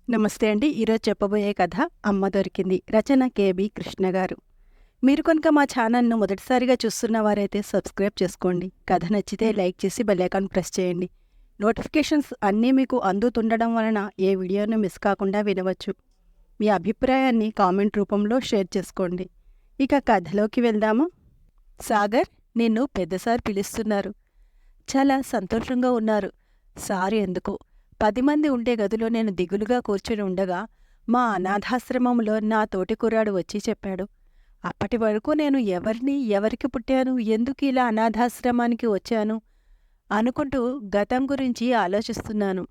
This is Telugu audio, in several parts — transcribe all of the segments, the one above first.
నమస్తే అండి. ఈరోజు చెప్పబోయే కథ అమ్మ దొరికింది. రచన కేబి కృష్ణ గారు. మీరు కనుక మా ఛానల్ను మొదటిసారిగా చూస్తున్న వారైతే సబ్స్క్రైబ్ చేసుకోండి. కథ నచ్చితే లైక్ చేసి బెల్ ఐకాన్ ప్రెస్ చేయండి. నోటిఫికేషన్స్ అన్నీ మీకు అందుతుండడం వలన ఏ వీడియోను మిస్ కాకుండా వినవచ్చు. మీ అభిప్రాయాన్ని కామెంట్ రూపంలో షేర్ చేసుకోండి. ఇక కథలోకి వెళ్దామా? సాగర్, నిన్ను పెద్దసారి పిలుస్తున్నారు. చాలా సంతోషంగా ఉన్నారు. సారు ఎందుకో 10 మంది ఉండే గదిలో నేను దిగులుగా కూర్చుని ఉండగా మా అనాథాశ్రమంలో నా తోటి కుర్రాడు వచ్చి చెప్పాడు. అప్పటి వరకు నేను ఎవరికి పుట్టాను, ఎందుకు ఇలా అనాథాశ్రమానికి వచ్చాను అనుకుంటూ గతం గురించి ఆలోచిస్తున్నాను.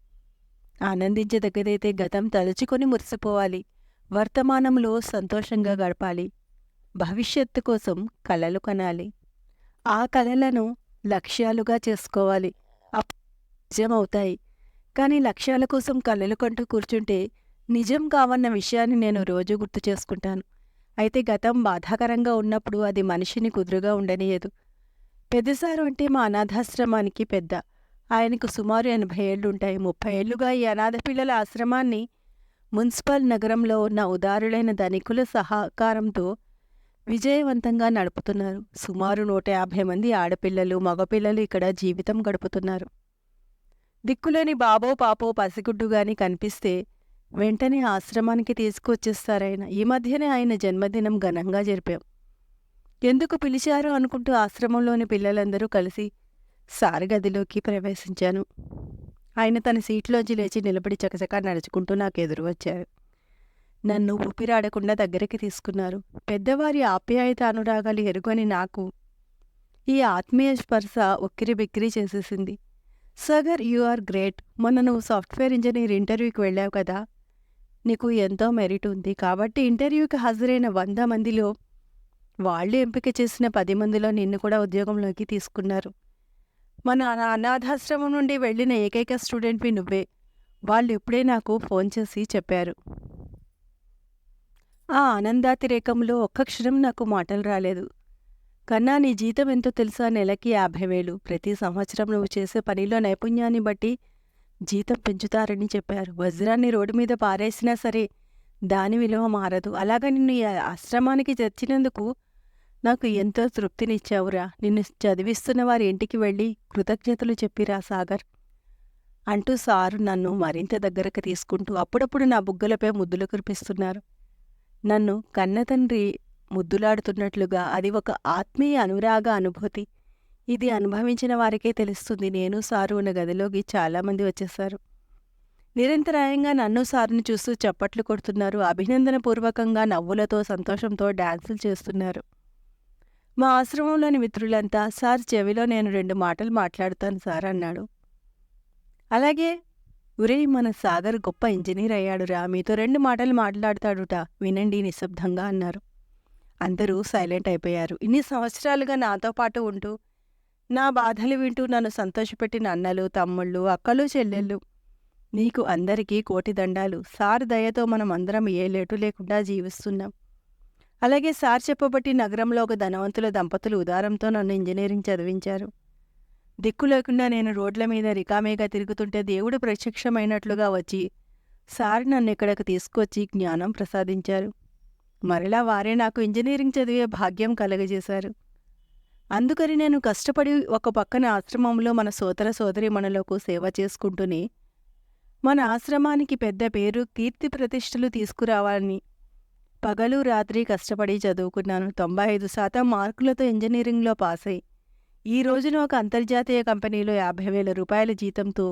ఆనందించదగ్గదైతే గతం తలుచుకొని మురిసిపోవాలి. వర్తమానంలో సంతోషంగా గడపాలి. భవిష్యత్తు కోసం కలలు కనాలి. ఆ కలలను లక్ష్యాలుగా చేసుకోవాలి. నిజమవుతాయి. కానీ లక్ష్యాల కోసం కలలు కంటూ కూర్చుంటే నిజం కావన్న విషయాన్ని నేను రోజూ గుర్తు చేసుకుంటాను. అయితే గతం బాధాకరంగా ఉన్నప్పుడు అది మనిషిని కుదురుగా ఉండనీయదు. పెద్దసారు అంటే మా అనాథాశ్రమానికి పెద్ద. ఆయనకు సుమారు 80 ఏళ్లుంటాయి. 30 ఏళ్లుగా ఈ అనాథ పిల్లల ఆశ్రమాన్ని మున్సిపల్ నగరంలో ఉన్న ఉదారులైన ధనికుల సహకారంతో విజయవంతంగా నడుపుతున్నారు. సుమారు 150 మంది ఆడపిల్లలు, మగపిల్లలు ఇక్కడ జీవితం గడుపుతున్నారు. దిక్కులేని బాబో పాపో పసిగుడ్డుగాని కనిపిస్తే వెంటనే ఆశ్రమానికి తీసుకువచ్చేస్తారాయన. ఈ మధ్యనే ఆయన జన్మదినం ఘనంగా జరిపాం. ఎందుకు పిలిచారో అనుకుంటూ ఆశ్రమంలోని పిల్లలందరూ కలిసి సారు గదిలోకి ప్రవేశించాను. ఆయన తన సీట్లోంచి లేచి నిలబడి చకచకా నడుచుకుంటూ నాకు ఎదురు వచ్చారు. నన్ను ఊపిరాడకుండా దగ్గరికి తీసుకున్నారు. పెద్దవారి ఆప్యాయత అనురాగాలు ఎరుగని నాకు ఈ ఆత్మీయ స్పర్శ ఉక్కిరిబిక్కిరి చేసేసింది. Sagar, you are great. మొన్న నువ్వు సాఫ్ట్వేర్ ఇంజనీర్ ఇంటర్వ్యూకి వెళ్ళావు కదా, నీకు ఎంతో మెరిట్ ఉంది కాబట్టి ఇంటర్వ్యూకి హాజరైన 100 మందిలో వాళ్ళు ఎంపిక చేసిన 10 మందిలో నిన్ను కూడా ఉద్యోగంలోకి తీసుకున్నారు. మన అనాథాశ్రమం నుండి వెళ్ళిన ఏకైక స్టూడెంట్వి నువ్వే. వాళ్ళు ఇప్పుడే నాకు ఫోన్ చేసి చెప్పారు. ఆ ఆనందాతిరేకంలో ఒక్క క్షణం నాకు మాటలు రాలేదు. కన్నా, నీ జీతం ఎంతో తెలుసా? నెలకి 50,000. ప్రతి సంవత్సరం నువ్వు చేసే పనిలో నైపుణ్యాన్ని బట్టి జీతం పెంచుతారని చెప్పారు. వజ్రాన్ని రోడ్డు మీద పారేసినా సరే దాని విలువ మారదు. అలాగా నిన్ను ఈ ఆశ్రమానికి తెచ్చినందుకు నాకు ఎంతో తృప్తినిచ్చావురా. నిన్ను చదివిస్తున్న వారి ఇంటికి వెళ్ళి కృతజ్ఞతలు చెప్పిరా సాగర్ అంటూ సారు నన్ను మరింత దగ్గరకు తీసుకుంటూ అప్పుడప్పుడు నా బుగ్గలపై ముద్దులు కురిపిస్తున్నారు. నన్ను కన్నతండ్రి ముద్దులాడుతున్నట్లుగా. అది ఒక ఆత్మీయ అనురాగ అనుభూతి. ఇది అనుభవించిన వారికే తెలుస్తుంది. నేను సారు ఉన్న గదిలోకి చాలామంది వచ్చేశారు. నిరంతరాయంగా నన్ను సారుని చూస్తూ చప్పట్లు కొడుతున్నారు. అభినందనపూర్వకంగా నవ్వులతో సంతోషంతో డాన్సులు చేస్తున్నారు. మా ఆశ్రమంలోని మిత్రులంతా, సార్ చెవిలో నేను 2 మాటలు మాట్లాడుతాను సార్ అన్నాడు. అలాగే, ఒరేయ్, మన సాగర్ గొప్ప ఇంజనీర్ అయ్యాడురా, మీతో 2 మాటలు మాట్లాడతాడుట, వినండి నిశ్శబ్దంగా అన్నారు. అందరూ సైలెంట్ అయిపోయారు. ఇన్ని సంవత్సరాలుగా నాతో పాటు ఉంటూ నా బాధలు వింటూ నన్ను సంతోషపెట్టిన అన్నలు, తమ్ముళ్ళు, అక్కలు, చెల్లెళ్ళు, నీకు అందరికీ కోటి దండాలు. సార్ దయతో మనం అందరం ఏ లేటు లేకుండా జీవిస్తున్నాం. అలాగే సార్ చెప్పబట్టి నగరంలో ఒక ధనవంతుల దంపతులు ఉదారంతో నన్ను ఇంజనీరింగ్ చదివించారు. దిక్కు లేకుండా నేను రోడ్ల మీద రికామేగా తిరుగుతుంటే దేవుడు ప్రత్యక్షమైనట్లుగా వచ్చి సార్ నన్ను ఇక్కడికి తీసుకొచ్చి జ్ఞానం ప్రసాదించారు. మరలా వారే నాకు ఇంజనీరింగ్ చదివే భాగ్యం కలగజేశారు. అందుకని నేను కష్టపడి ఒక పక్కన ఆశ్రమంలో మన సోదర సోదరీమణులకు సేవ చేసుకుంటూనే మన ఆశ్రమానికి పెద్ద పేరు, కీర్తి ప్రతిష్టలు తీసుకురావాలని పగలు రాత్రి కష్టపడి చదువుకున్నాను. 95% మార్కులతో ఇంజనీరింగ్లో పాస్ అయి ఈ రోజున ఒక అంతర్జాతీయ కంపెనీలో 50,000 రూపాయల జీతంతో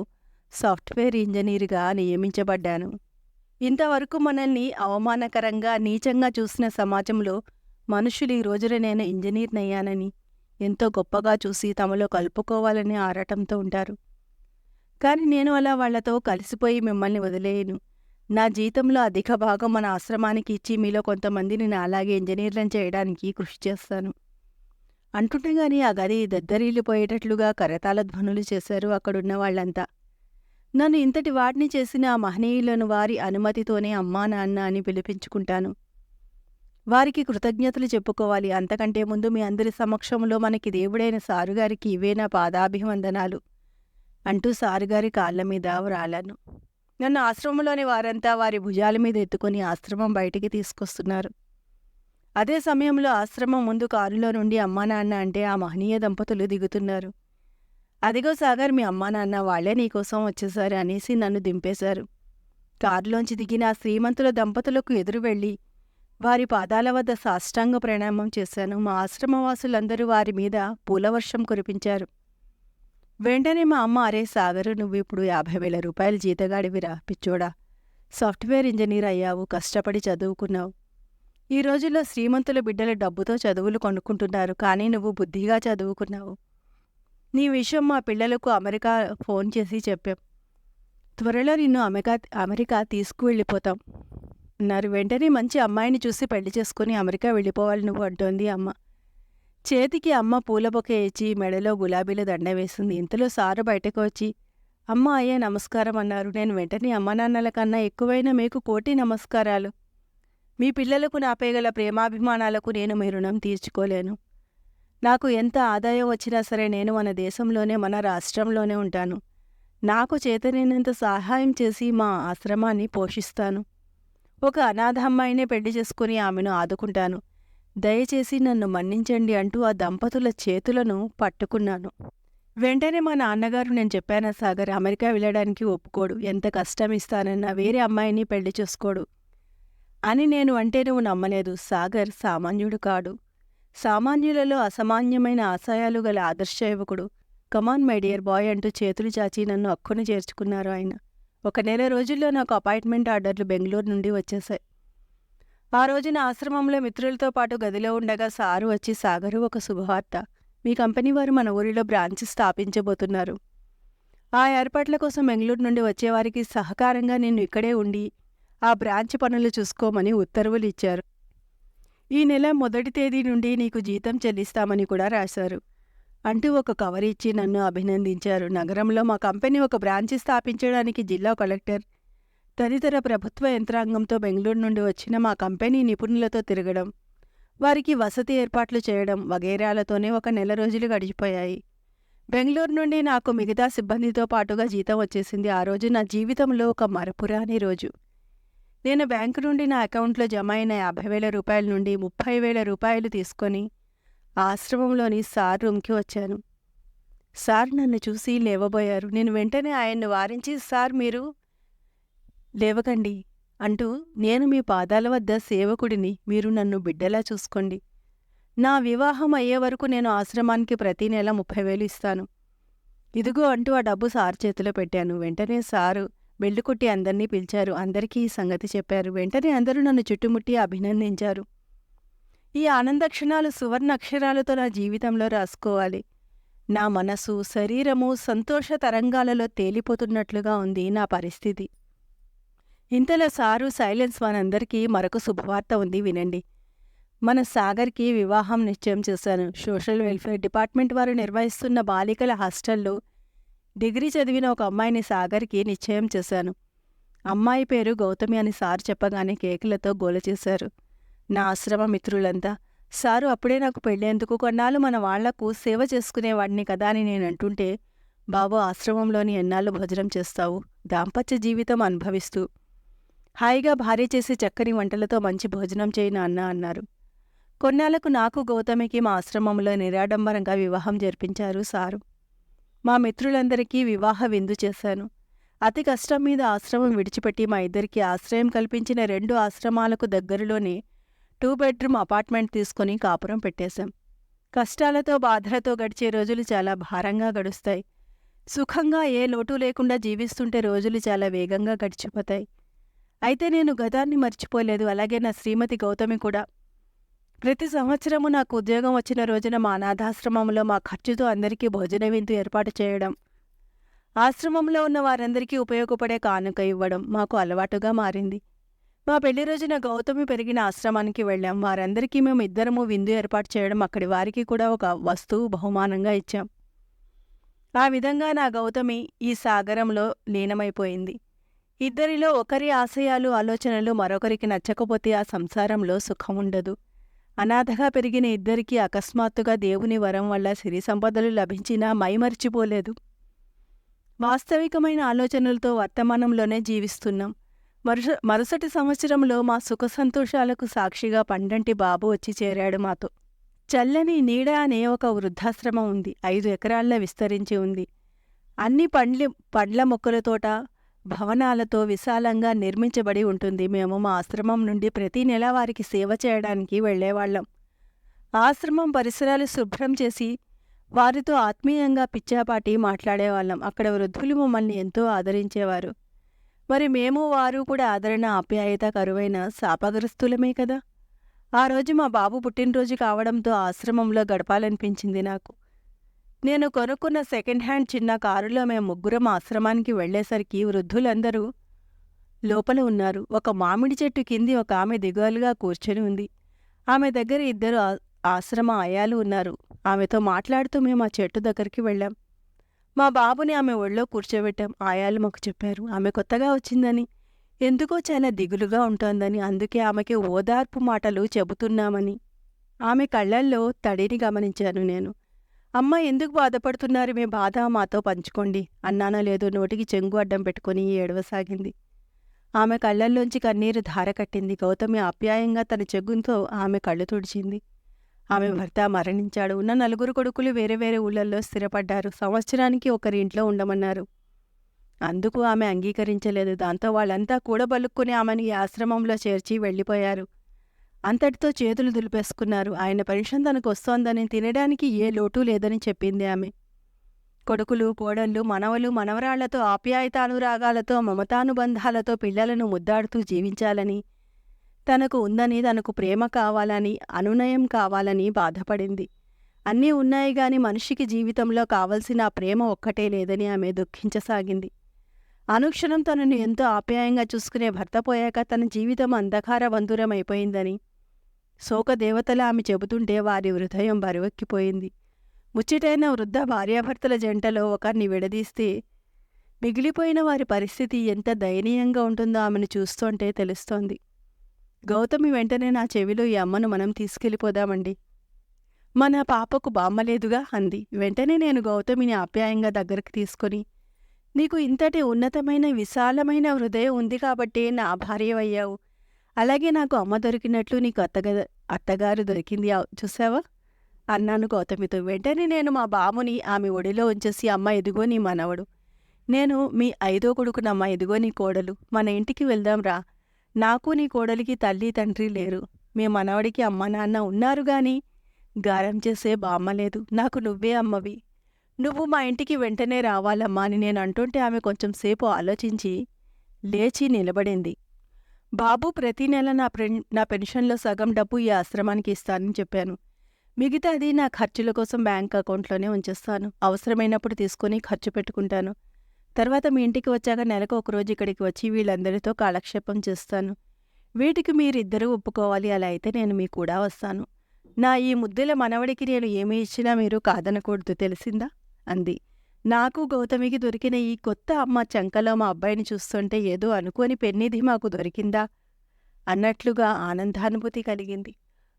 సాఫ్ట్వేర్ ఇంజనీర్గా నియమించబడ్డాను. ఇంతవరకు మనల్ని అవమానకరంగా, నీచంగా చూసిన సమాజంలో మనుషులు ఈ రోజున నేను ఇంజనీర్నయ్యానని ఎంతో గొప్పగా చూసి తమలో కలుపుకోవాలని ఆరాటంతో ఉంటారు. కానీ నేను అలా వాళ్లతో కలిసిపోయి మిమ్మల్ని వదిలేయను. నా జీతంలో అధిక భాగం మన ఆశ్రమానికి ఇచ్చి మీలో కొంతమందిని నాలాగే ఇంజనీర్లను చేయడానికి కృషి చేస్తాను అంటుండగానే ఆ గది దద్దరిల్లిపోయేటట్లుగా కరతాళ ధ్వనులు చేశారు అక్కడున్న వాళ్ళంతా. నన్ను ఇంతటి వాడిని చేసిన ఆ మహనీయులను వారి అనుమతితోనే అమ్మా నాన్న అని పిలిపించుకుంటాను. వారికి కృతజ్ఞతలు చెప్పుకోవాలి. అంతకంటే ముందు మీ అందరి సమక్షంలో మనకి దేవుడైన సారుగారికి ఇవే నా పాదాభివందనాలు అంటూ సారుగారి కాళ్ల మీద వ్రాలాను. నన్ను ఆశ్రమంలోని వారంతా వారి భుజాల మీద ఎత్తుకొని ఆశ్రమం బయటికి తీసుకొస్తున్నారు. అదే సమయంలో ఆశ్రమం ముందు కారులో నుండి అమ్మా నాన్న అంటే ఆ మహనీయ దంపతులు దిగుతున్నారు. అదిగో సాగర్, మీ అమ్మా నాన్న వాళ్లే నీకోసం వచ్చేశారు అనేసి నన్ను దింపేశారు. కారులోంచి దిగిన ఆ శ్రీమంతుల దంపతులకు ఎదురు వెళ్ళి వారి పాదాల వద్ద సాష్టాంగ ప్రణామం చేశాను. మా ఆశ్రమవాసులందరూ వారి మీద పూలవర్షం కురిపించారు. వెంటనే మా అమ్మ, అరే సాగరు, నువ్వు ఇప్పుడు 50,000 రూపాయలు జీతగాడివిరా పిచ్చోడా. సాఫ్ట్వేర్ ఇంజనీర్ అయ్యావు, కష్టపడి చదువుకున్నావు. ఈ రోజుల్లో శ్రీమంతుల బిడ్డల డబ్బుతో చదువులు కొనుక్కుంటున్నారు, కానీ నువ్వు బుద్ధిగా చదువుకున్నావు. నీ విషయం మా పిల్లలకు అమెరికా ఫోన్ చేసి చెప్పాం. త్వరలో నిన్ను అమెరికా తీసుకువెళ్ళిపోతాం అన్నారు. వెంటనే మంచి అమ్మాయిని చూసి పెళ్లి చేసుకుని అమెరికా వెళ్ళిపోవాలి నువ్వు అంటోంది అమ్మ. చేతికి అమ్మ పూల బొకే ఇచ్చి మెడలో గులాబీల దండ వేసింది. ఇంతలో సారు బయటకు వచ్చి, అమ్మ, అయ్యా నమస్కారం అన్నారు. నేను వెంటనే అమ్మ నాన్నల కన్నా ఎక్కువైన మీకు కోటి నమస్కారాలు. మీ పిల్లలకు నాపై గల ప్రేమాభిమానాలకు నేను మీ రుణం తీర్చుకోలేను. నాకు ఎంత ఆదాయం వచ్చినా సరే నేను మన దేశంలోనే, మన రాష్ట్రంలోనే ఉంటాను. నాకు చేతనైనంత సహాయం చేసి మా ఆశ్రమాన్ని పోషిస్తాను. ఒక అనాథ అమ్మాయినే పెళ్లి చేసుకుని ఆమెను ఆదుకుంటాను. దయచేసి నన్ను మన్నించండి అంటూ ఆ దంపతుల చేతులను పట్టుకున్నాను. వెంటనే మా నాన్నగారు, నేను చెప్పానా సాగర్, అమెరికా వెళ్ళడానికి ఒప్పుకోడు. ఎంత కష్టం ఇస్తానన్నా వేరే అమ్మాయిని పెళ్లి చేసుకోడు అని నేను అంటే నువ్వు నమ్మలేదు. సాగర్ సామాన్యుడు కాడు. సామాన్యులలో అసామాన్యమైన ఆశయాలు గల ఆదర్శ యువకుడు. కమాన్ మై డియర్ బాయ్ అంటూ చేతులు చాచి నన్ను అక్కున చేర్చుకున్నారు ఆయన. 1 నెల రోజుల్లో నాకు అపాయింట్మెంట్ ఆర్డర్లు బెంగళూరు నుండి వచ్చేశాయి. ఆ రోజున ఆశ్రమంలో మిత్రులతో పాటు గదిలో ఉండగా సారు వచ్చి, సాగరు, ఒక శుభవార్త. మీ కంపెనీ వారు మన ఊరిలో బ్రాంచ్ స్థాపించబోతున్నారు. ఆ ఏర్పాట్ల కోసం బెంగళూరు నుండి వచ్చేవారికి సహకారంగా నేను ఇక్కడే ఉండి ఆ బ్రాంచ్ పనులు చూసుకోమని ఉత్తర్వులు ఇచ్చారు. ఈ నెల మొదటి తేదీ నుండి నీకు జీతం చెల్లిస్తామని కూడా రాశారు అంటూ ఒక కవర్ ఇచ్చి నన్ను అభినందించారు. నగరంలో మా కంపెనీ ఒక బ్రాంచి స్థాపించడానికి జిల్లా కలెక్టర్ తదితర ప్రభుత్వ యంత్రాంగంతో బెంగళూరు నుండి వచ్చిన మా కంపెనీ నిపుణులతో తిరగడం, వారికి వసతి ఏర్పాట్లు చేయడం వగైరాలతోనే 1 నెల రోజులు గడిచిపోయాయి. బెంగళూరు నుండి నాకు మిగతా సిబ్బందితో పాటుగా జీతం వచ్చేసింది. ఆ రోజు నా జీవితంలో ఒక మరపురాని రోజు. నేను బ్యాంకు నుండి నా అకౌంట్లో జమ అయిన 50,000 రూపాయల నుండి 30,000 రూపాయలు తీసుకొని ఆశ్రమంలోని సార్ రూమ్కి వచ్చాను. సార్ నన్ను చూసి లేవబోయారు. నేను వెంటనే ఆయన్ను వారించి, సార్ మీరు లేవకండి అంటూ, నేను మీ పాదాల వద్ద సేవకుడిని, మీరు నన్ను బిడ్డలా చూసుకోండి. నా వివాహం అయ్యే వరకు నేను ఆశ్రమానికి ప్రతి నెల 30,000 ఇస్తాను. ఇదిగో అంటూ ఆ డబ్బు సార్ చేతిలో పెట్టాను. వెంటనే సారు బెల్లుకొట్టి అందర్నీ పిలిచారు. అందరికీ ఈ సంగతి చెప్పారు. వెంటనే అందరూ నన్ను చుట్టుముట్టి అభినందించారు. ఈ ఆనంద క్షణాలు సువర్ణ అక్షరాలతో నా జీవితంలో రాసుకోవాలి. నా మనసు, శరీరము సంతోష తరంగాలలో తేలిపోతున్నట్లుగా ఉంది నా పరిస్థితి. ఇంతలో సారు, సైలెన్స్ మనందరికీ మరొక శుభవార్త ఉంది, వినండి. మన సాగర్కి వివాహం నిశ్చయం చేశాను. సోషల్ వెల్ఫేర్ డిపార్ట్మెంట్ వారు నిర్వహిస్తున్న బాలికల హాస్టల్లో డిగ్రీ చదివిన ఒక అమ్మాయిని సాగర్కి నిశ్చయం చేశాను. అమ్మాయి పేరు గౌతమి అని సారు చెప్పగానే కేకులతో గోల చేశారు నా ఆశ్రమ మిత్రులంతా. సారు అప్పుడే నాకు పెళ్ళేందుకు, కొన్నాళ్ళు మన వాళ్లకు సేవ చేసుకునేవాడిని కదా అని నేను అంటుంటే, బాబు ఆశ్రమంలోని ఎన్నాళ్ళు భోజనం చేస్తావు, దాంపత్య జీవితం అనుభవిస్తూ హాయిగా భార్య చేసే చక్కని వంటలతో మంచి భోజనం చేయి నాన్న అన్నారు. కొన్నాళ్లకు నాకు గౌతమికి మా ఆశ్రమంలో నిరాడంబరంగా వివాహం జరిపించారు సారు. మా మిత్రులందరికీ వివాహ విందు చేశాను. అతి కష్టం మీద ఆశ్రమం విడిచిపెట్టి మా ఇద్దరికీ ఆశ్రయం కల్పించిన 2 ఆశ్రమాలకు దగ్గరలోనే 2 బెడ్రూమ్ అపార్ట్మెంట్ తీసుకుని కాపురం పెట్టేశాం. కష్టాలతో బాధలతో గడిచే రోజులు చాలా భారంగా గడుస్తాయి. సుఖంగా ఏ లోటు లేకుండా జీవిస్తుంటే రోజులు చాలా వేగంగా గడిచిపోతాయి. అయితే నేను గతాన్ని మర్చిపోలేదు. అలాగే నా శ్రీమతి గౌతమి కూడా. ప్రతి సంవత్సరము నాకు ఉద్యోగం వచ్చిన రోజున మా అనాథాశ్రమంలో మా ఖర్చుతో అందరికీ భోజన విందు ఏర్పాటు చేయడం, ఆశ్రమంలో ఉన్న వారందరికీ ఉపయోగపడే కానుక ఇవ్వడం మాకు అలవాటుగా మారింది. మా పెళ్లి రోజున గౌతమి పెరిగిన ఆశ్రమానికి వెళ్ళాం. వారందరికీ మేము ఇద్దరము విందు ఏర్పాటు చేయడం, అక్కడి వారికి కూడా ఒక వస్తువు బహుమానంగా ఇచ్చాం. ఆ విధంగా నా గౌతమి ఈ సాగరంలో లీనమైపోయింది. ఇద్దరిలో ఒకరి ఆశయాలు, ఆలోచనలు మరొకరికి నచ్చకపోతే ఆ సంసారంలో సుఖముండదు. అనాథగా పెరిగిన ఇద్దరికీ అకస్మాత్తుగా దేవుని వరం వల్ల సిరి సంపదలు లభించినా మైమరిచిపోలేదు. వాస్తవికమైన ఆలోచనలతో వర్తమానంలోనే జీవిస్తున్నాం. మరుసటి సంవత్సరంలో మా సుఖ సంతోషాలకు సాక్షిగా పండంటి బాబు వచ్చి చేరాడు మాతో. చల్లని నీడ అనే ఒక వృద్ధాశ్రమం ఉంది. 5 ఎకరాల్లో విస్తరించి ఉంది. అన్ని పండ్ల మొక్కల తోట, భవనాలతో విశాలంగా నిర్మించబడి ఉంటుంది. మేము మా ఆశ్రమం నుండి ప్రతి నెల వారికి సేవ చేయడానికి వెళ్లేవాళ్లం. ఆశ్రమం పరిసరాలు శుభ్రం చేసి వారితో ఆత్మీయంగా పిచ్చాపాటి మాట్లాడేవాళ్ళం. అక్కడ వృద్ధులు మమ్మల్ని ఎంతో ఆదరించేవారు. మరి మేము వారు కూడా ఆదరణ ఆప్యాయత కరువైన శాపగ్రస్తులమే కదా. ఆ రోజు మా బాబు పుట్టినరోజు కావడంతో ఆశ్రమంలో గడపాలనిపించింది నాకు. నేను కొనుక్కున్న సెకండ్ హ్యాండ్ చిన్న కారులో మేము ముగ్గురం ఆశ్రమానికి వెళ్లేసరికి వృద్ధులందరూ లోపల ఉన్నారు. ఒక మామిడి చెట్టు కింది ఒక ఆమె దిగువలుగా కూర్చొని ఉంది. ఆమె దగ్గర 2 ఆశ్రమ ఆయాలు ఉన్నారు. ఆమెతో మాట్లాడుతూ మేము ఆ చెట్టు దగ్గరికి వెళ్ళాం. మా బాబుని ఆమె ఒళ్ళో కూర్చోబెట్టాం. ఆయాలు మాకు చెప్పారు ఆమె కొత్తగా వచ్చిందని, ఎందుకో చాలా దిగులుగా ఉంటోందని, అందుకే ఆమెకి ఓదార్పు మాటలు చెబుతున్నామని. ఆమె కళ్ళల్లో తడిని గమనించాను నేను. అమ్మ, ఎందుకు బాధపడుతున్నారు? మీ బాధ మాతో పంచుకోండి అన్నానో లేదో నోటికి చెంగు అడ్డం పెట్టుకుని ఏడవసాగింది. ఆమె కళ్ళల్లోంచి కన్నీరు ధార కట్టింది. గౌతమి ఆప్యాయంగా తన చెంగుతో ఆమె కళ్ళు తుడిచింది. ఆమె భర్త మరణించాడు. ఉన్న 4 కొడుకులు వేరే వేరే ఊళ్ళల్లో స్థిరపడ్డారు. సంవత్సరానికి ఒకరి ఇంట్లో ఉండమన్నారు. అందుకు ఆమె అంగీకరించలేదు. దాంతో వాళ్ళంతా కూడబలుక్కుని ఆమెను ఈ ఆశ్రమంలో చేర్చి వెళ్ళిపోయారు. అంతటితో చేతులు దులిపేసుకున్నారు. ఆయన పెన్షన్ తనకు వస్తోందని, తినడానికి ఏ లోటు లేదని చెప్పింది ఆమె. కొడుకులు, కోడళ్ళు, మనవలు, మనవరాళ్లతో ఆప్యాయతానురాగాలతో, మమతానుబంధాలతో పిల్లలను ముద్దాడుతూ జీవించాలని, తనకు ఉందని, తనకు ప్రేమ కావాలని, అనునయం కావాలని బాధపడింది. అన్నీ ఉన్నాయి గాని మనిషికి జీవితంలో కావలసిన ఆ ప్రేమ ఒక్కటే లేదని ఆమె దుఃఖించసాగింది. అనుక్షణం తనను ఎంతో ఆప్యాయంగా చూసుకునే భర్త పోయాక తన జీవితం అంధకార బంధురమైపోయిందని శోకదేవతల ఆమె చెబుతుంటే వారి హృదయం బరువెక్కిపోయింది. ముచ్చటైన వృద్ధ భార్యాభర్తల జంటలో ఒకరిని విడదీస్తే మిగిలిపోయిన వారి పరిస్థితి ఎంత దయనీయంగా ఉంటుందో ఆమెను చూస్తుంటే తెలుస్తోంది. గౌతమి వెంటనే నా చెవిలో, ఈ అమ్మను మనం తీసుకెళ్ళిపోదామండి, మన పాపకు బామ్మలేదుగా అంది. వెంటనే నేను గౌతమిని ఆప్యాయంగా దగ్గరికి తీసుకొని, నీకు ఇంతటి ఉన్నతమైన విశాలమైన హృదయం ఉంది కాబట్టే నా భార్యవయ్యావు. అలాగే నాకు అమ్మ దొరికినట్లు నీకు అత్తగారు దొరికింది చూసావా అన్నాను గౌతమితో. వెంటనే నేను మా బాబుని ఆమె ఒడిలో ఉంచేసి, అమ్మ ఇదిగో నీ మనవడు, నేను మీ 5వ కొడుకునమ్మ, ఇదిగో నీ కోడలు, మన ఇంటికి వెళ్దాం రా. నాకు నీ కోడలికి తల్లి తండ్రి లేరు. మీ మనవడికి అమ్మ నాన్న ఉన్నారు గాని గారం చేసే బామ్మలేదు. నాకు నువ్వే అమ్మవి. నువ్వు మా ఇంటికి వెంటనే రావాలమ్మా అని నేను అంటుంటే ఆమె కొంచెం సేపు ఆలోచించి లేచి నిలబడింది. బాబు, ప్రతి నెల నా పెన్షన్లో సగం డబ్బు ఈ ఆశ్రమానికి ఇస్తానని చెప్పాను. మిగతాది నా ఖర్చుల కోసం బ్యాంక్ అకౌంట్లోనే ఉంచేస్తాను. అవసరమైనప్పుడు తీసుకొని ఖర్చు పెట్టుకుంటాను. తర్వాత మీ ఇంటికి వచ్చాక నెలకు ఒకరోజు ఇక్కడికి వచ్చి వీళ్ళందరితో కాలక్షేపం చేస్తాను. వీటికి మీరిద్దరూ ఒప్పుకోవాలి. అలా అయితే నేను మీ కూడా వస్తాను. నా ఈ ముద్దుల మనవడికి నేను ఏమి ఇచ్చినా మీరు కాదనకూడదు, తెలిసిందా అంది. నాకు గౌతమికి దొరికిన ఈ కొత్త అమ్మ చంకలో మా అబ్బాయిని చూస్తుంటే ఏదో అనుకోని పెన్నిధి మాకు దొరికిందా అన్నట్లుగా ఆనందానుభూతి కలిగింది.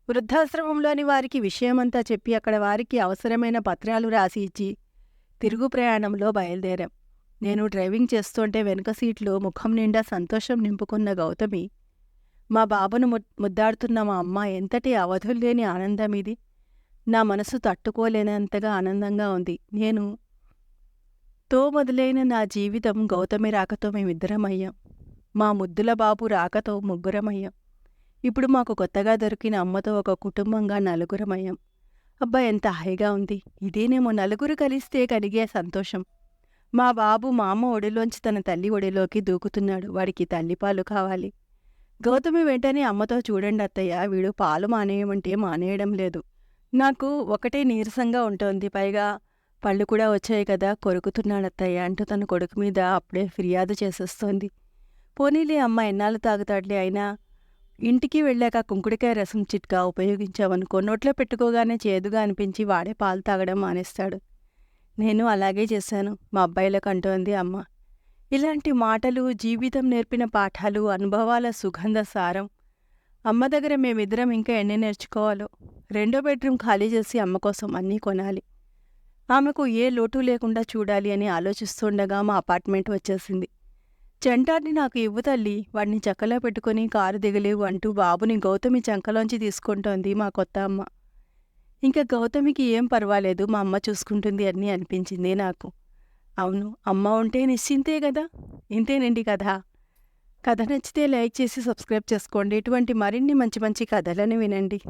వృద్ధాశ్రమంలోని వారికి విషయమంతా చెప్పి అక్కడ వారికి అవసరమైన పత్రాలు రాసి ఇచ్చి తిరుగు ప్రయాణంలో బయలుదేరాం. నేను డ్రైవింగ్ చేస్తుంటే వెనుక సీట్లో ముఖం నిండా సంతోషం నింపుకున్న గౌతమి, మా బాబును ముద్దాడుతున్న మా అమ్మ, ఎంతటి అవధుల్లేని ఆనందం ఇది. నా మనసు తట్టుకోలేనంతగా ఆనందంగా ఉంది. నేను మొదలైన నా జీవితం గౌతమి రాకతో మేమిద్దరమయ్యాం. మా ముద్దుల బాబు రాకతో ముగ్గురమయ్యాం. ఇప్పుడు మాకు కొత్తగా దొరికిన అమ్మతో ఒక కుటుంబంగా 4గురమయ్యాం. అబ్బా, ఎంత హాయిగా ఉంది. ఇదేనేమో 4 కలిస్తే కలిగే సంతోషం. మా బాబు మా అమ్మ ఒడిలోంచి తన తల్లి ఒడిలోకి దూకుతున్నాడు. వాడికి తల్లిపాలు కావాలి. గౌతమి వెంటనే అమ్మతో, చూడండి అత్తయ్య, వీడు పాలు మానేయమంటే మానేయడం లేదు. నాకు ఒకటే నీరసంగా ఉంటోంది. పైగా పళ్ళు కూడా వచ్చాయి కదా, కొరుకుతున్నాడత్తయ్య అంటూ తన కొడుకు మీద అప్పుడే ఫిర్యాదు చేసేస్తోంది. పోనీలే అమ్మ, ఎన్నాళ్ళు తాగుతాడులే. అయినా ఇంటికి వెళ్ళాక కుంకుడికాయ రసం చిట్కా ఉపయోగించావనుకో, నోట్లో పెట్టుకోగానే చేదుగా అనిపించి వాడే పాలు తాగడం మానేస్తాడు. నేను అలాగే చేశాను మా అబ్బాయిలకు అంటోంది అమ్మ. ఇలాంటి మాటలు జీవితం నేర్పిన పాఠాలు, అనుభవాల సుగంధ సారం. అమ్మ దగ్గర మేమిద్దరం ఇంకా ఎన్ని నేర్చుకోవాలో. 2వ బెడ్రూమ్ ఖాళీ చేసి అమ్మ కోసం అన్నీ కొనాలి. ఆమెకు ఏ లోటు లేకుండా చూడాలి అని ఆలోచిస్తుండగా మా అపార్ట్మెంట్ వచ్చేసింది. చంటాన్ని నాకు ఇవ్వు తల్లి, వాడిని చక్కలో పెట్టుకుని కారు దిగలేవు అంటూ బాబుని గౌతమి చంకలోంచి తీసుకుంటోంది మా కొత్త అమ్మ. ఇంకా గౌతమికి ఏం పర్వాలేదు, మా అమ్మ చూసుకుంటుంది అని అనిపించింది నాకు. అవును, అమ్మ ఉంటే నిశ్చింతే కదా. ఇంతేనండి కథ. కథ నచ్చితే లైక్ చేసి సబ్స్క్రైబ్ చేసుకోండి. ఇటువంటి మరిన్ని మంచి మంచి కథలను వినండి.